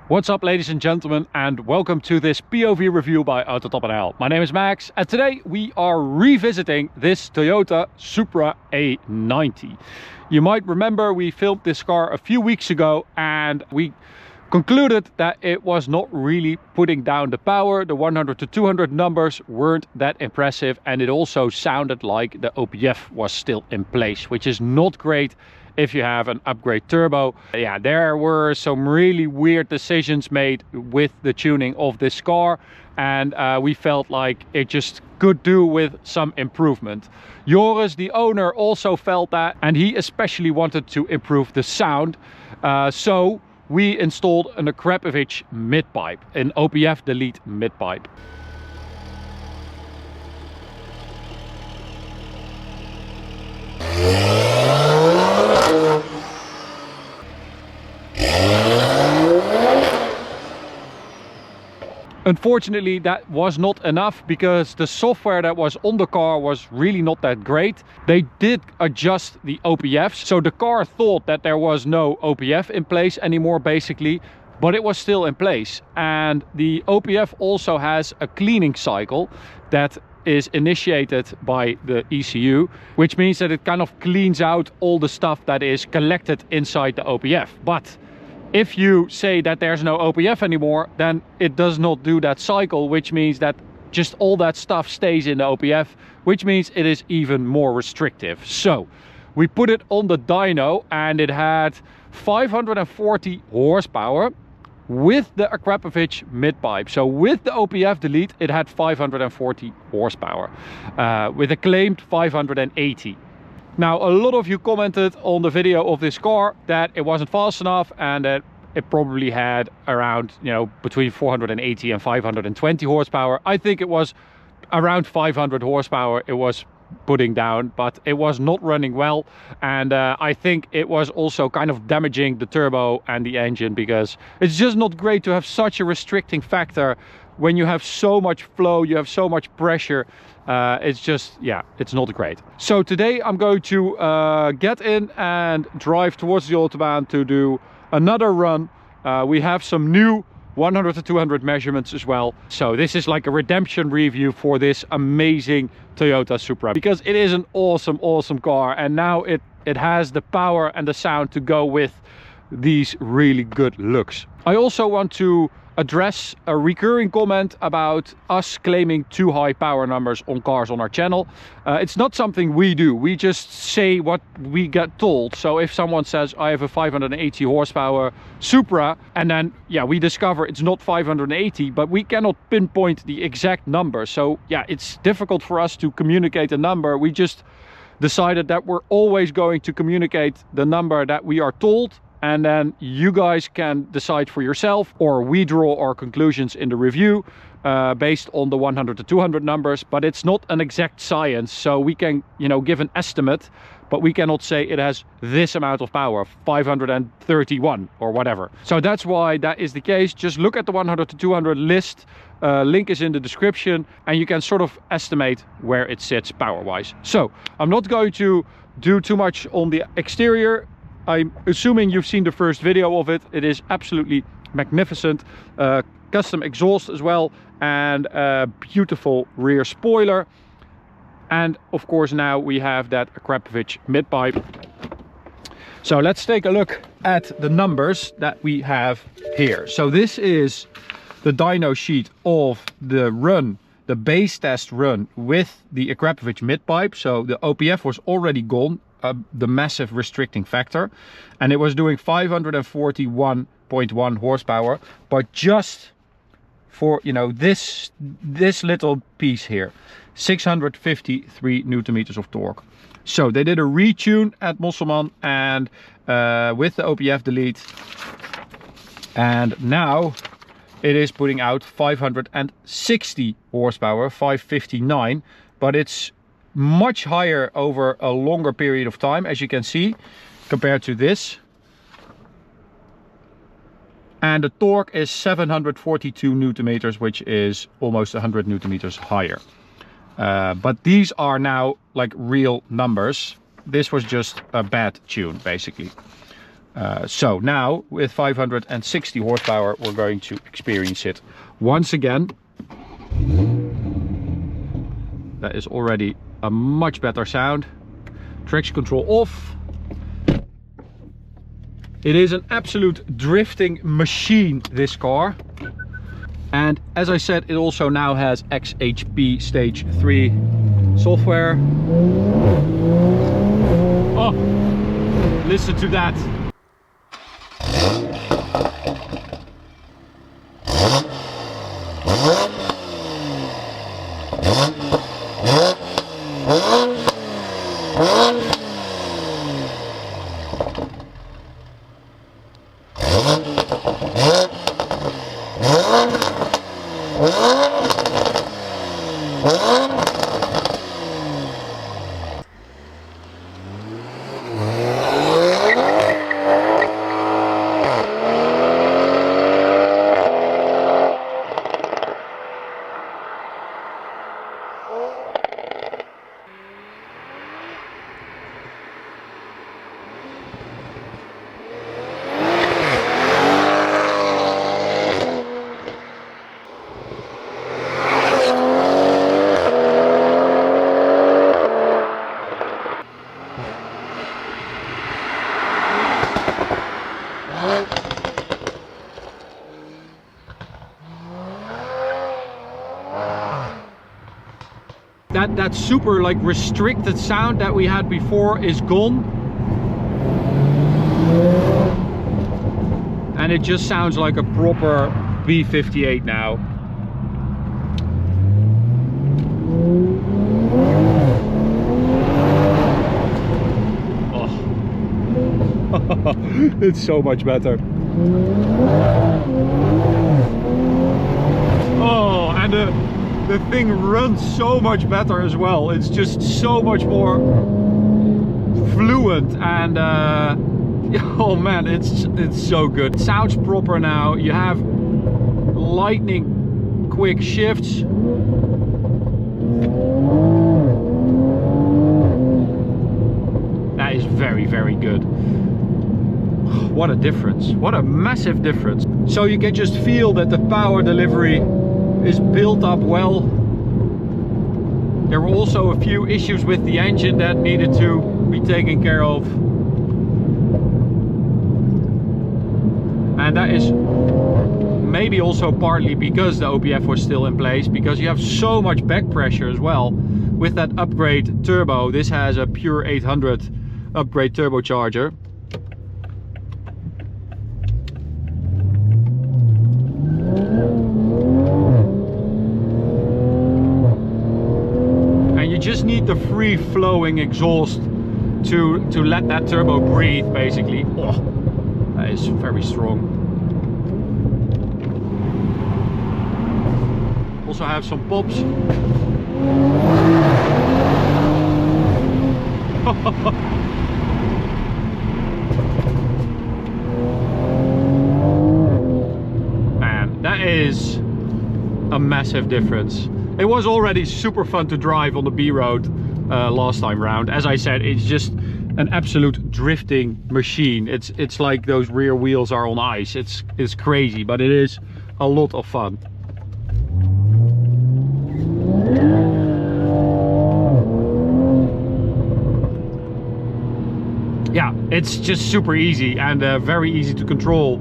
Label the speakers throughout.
Speaker 1: What's up, ladies and gentlemen, and welcome to this POV review by Autobahn. My name is Max, and today we are revisiting this Toyota Supra A90. You might remember we filmed this car a few weeks ago and we concluded that it was not really putting down the power. The 100 to 200 numbers weren't that impressive, and it also sounded like the OPF was still in place, which is not great if you have an upgrade turbo. Yeah, there were some really weird decisions made with the tuning of this car, and we felt like it just could do with some improvement. Joris, the owner, also felt that, and he especially wanted to improve the sound. So we installed an Akrapovic mid-pipe, an OPF delete mid-pipe. Unfortunately, that was not enough because the software that was on the car was really not that great. They did adjust the OPF, so the car thought that there was no OPF in place anymore basically, but it was still in place. And the OPF also has a cleaning cycle that is initiated by the ECU, which means that it kind of cleans out all the stuff that is collected inside the OPF. But if you say that there's no OPF anymore, then it does not do that cycle, which means that just all that stuff stays in the OPF, which means it is even more restrictive. So we put it on the dyno and it had 540 horsepower with the Akrapovic mid-pipe. So with the OPF delete, it had 540 horsepower with a claimed 580. Now, a lot of you commented on the video of this car that it wasn't fast enough and that it probably had around, between 480 and 520 horsepower. I think it was around 500 horsepower it was putting down, but it was not running well. And I think it was also kind of damaging the turbo and the engine, because it's just not great to have such a restricting factor when you have so much flow, you have so much pressure. It's just, yeah, it's not great. So today I'm going to get in and drive towards the Autobahn to do another run. We have some new 100 to 200 measurements as well. So this is like a redemption review for this amazing Toyota Supra, because it is an awesome car, and now it has the power and the sound to go with these really good looks. I also want to address a recurring comment about us claiming too high power numbers on cars on our channel. It's not something we do. We just say what we get told. So if someone says I have a 580 horsepower Supra, and then we discover it's not 580, but we cannot pinpoint the exact number. So yeah, it's difficult for us to communicate a number. We just decided that we're always going to communicate the number that we are told, and then you guys can decide for yourself, or we draw our conclusions in the review based on the 100 to 200 numbers. But it's not an exact science, so we can give an estimate, but we cannot say it has this amount of power, 531 or whatever. So that's why that is the case. Just look at the 100 to 200 list, link is in the description, and you can sort of estimate where it sits power wise. So I'm not going to do too much on the exterior. I'm assuming you've seen the first video of it. It is absolutely magnificent. Custom exhaust as well, and a beautiful rear spoiler. And of course now we have that Akrapovic mid-pipe. So let's take a look at the numbers that we have here. So this is the dyno sheet of the run, the base test run with the Akrapovic mid-pipe. So the OPF was already gone, the massive restricting factor, and it was doing 541.1 horsepower, but just for this little piece here, 653 newton meters of torque. So they did a retune at Mosselman and with the OPF delete, and now it is putting out 560 horsepower, 559, but it's much higher over a longer period of time, as you can see, compared to this. And the torque is 742 newton meters, which is almost 100 newton meters higher. But these are now like real numbers. This was just a bad tune basically. So now with 560 horsepower, we're going to experience it once again. That is already a much better sound. Traction control off. It is an absolute drifting machine, this car. And as I said, it also now has XHP Stage 3 software. Oh, listen to that. That super like restricted sound that we had before is gone, and it just sounds like a proper B58 now. Oh. It's so much better. Oh, and the thing runs so much better as well. It's just so much more fluent, and oh man, it's so good. It sounds proper now. You have lightning quick shifts. That is very, very good. What a difference. What a massive difference. So you can just feel that the power delivery is built up well. There were also a few issues with the engine that needed to be taken care of. And that is maybe also partly because the OPF was still in place, because you have so much back pressure as well. With that upgrade turbo, this has a pure 800 upgrade turbocharger. Just need the free flowing exhaust to let that turbo breathe, basically. Oh, that is very strong. Also have some pops. Man, that is a massive difference. It was already super fun to drive on the B road last time round. As I said, it's just an absolute drifting machine. It's like those rear wheels are on ice. It's crazy, but it is a lot of fun. Yeah, it's just super easy and very easy to control.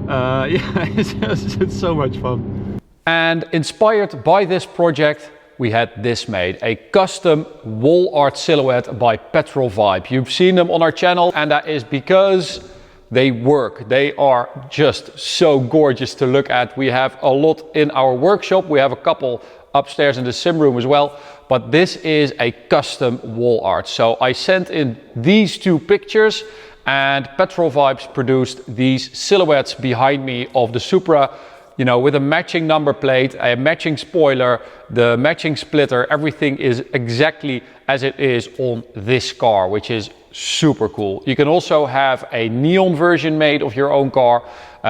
Speaker 1: Yeah, it's so much fun. And inspired by this project, we had this made, a custom wall art silhouette by Petrol Vibe. You've seen them on our channel, and that is because they work. They are just so gorgeous to look at. We have a lot in our workshop. We have a couple upstairs in the sim room as well, but this is a custom wall art. So I sent in these two pictures, and Petrol Vibes produced these silhouettes behind me of the Supra, you know, with a matching number plate, a matching spoiler, the matching splitter. Everything is exactly as it is on this car, which is super cool. You can also have a neon version made of your own car.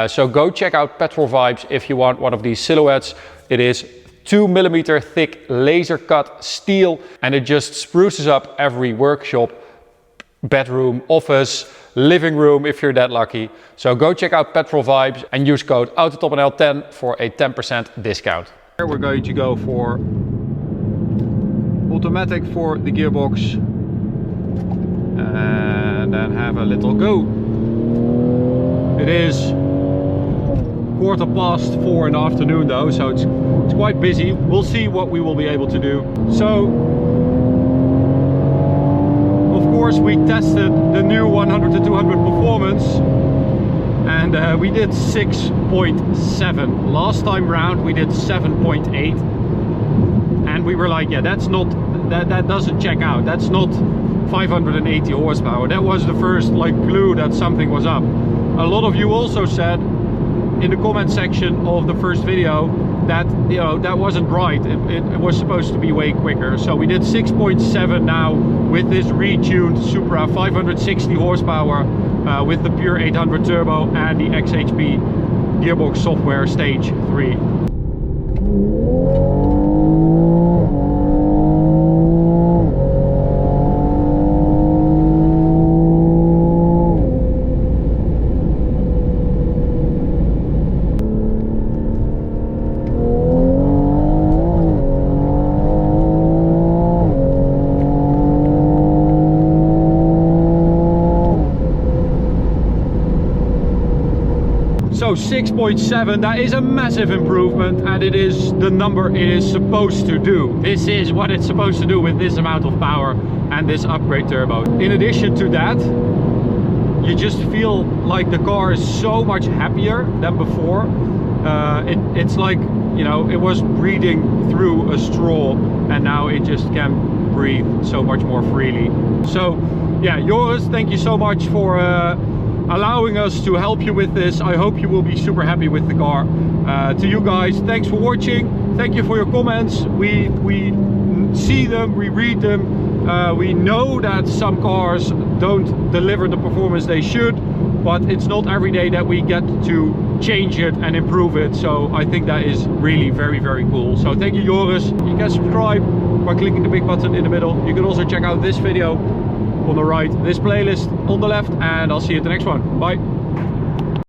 Speaker 1: So go check out Petrol Vibes if you want one of these silhouettes. It is 2mm thick laser cut steel, and it just spruces up every workshop. bedroom, office, living room if you're that lucky. So go check out Petrol Vibes and use code AUTOTOPNL10 for a 10% discount. Here we're going to go for automatic for the gearbox and then have a little go. It is 4:15 in the afternoon though, so it's quite busy. We'll see what we will be able to do. So of course we tested the new 100 to 200 performance and we did 6.7. Last time round we did 7.8 and we were like, yeah, that's not, that doesn't check out. That's not 580 horsepower. That was the first like clue that something was up. A lot of you also said in the comment section of the first video that, you know, that wasn't right. It was supposed to be way quicker. So we did 6.7 now with this retuned Supra 560 horsepower with the pure 800 turbo and the XHP gearbox software stage 3. So 6.7, that is a massive improvement and it is the number it is supposed to do. This is what it's supposed to do with this amount of power and this upgrade turbo. In addition to that, you just feel like the car is so much happier than before. It's like, you know, it was breathing through a straw and now it just can breathe so much more freely. So yeah, Joris, thank you so much for allowing us to help you with this. I hope you will be super happy with the car. To you guys, thanks for watching. Thank you for your comments. We see them, we read them. We know that some cars don't deliver the performance they should, but it's not every day that we get to change it and improve it. So I think that is really very, very cool. So thank you, Joris. You can subscribe by clicking the big button in the middle. You can also check out this video on the right, this playlist on the left, and I'll see you at the next one. Bye.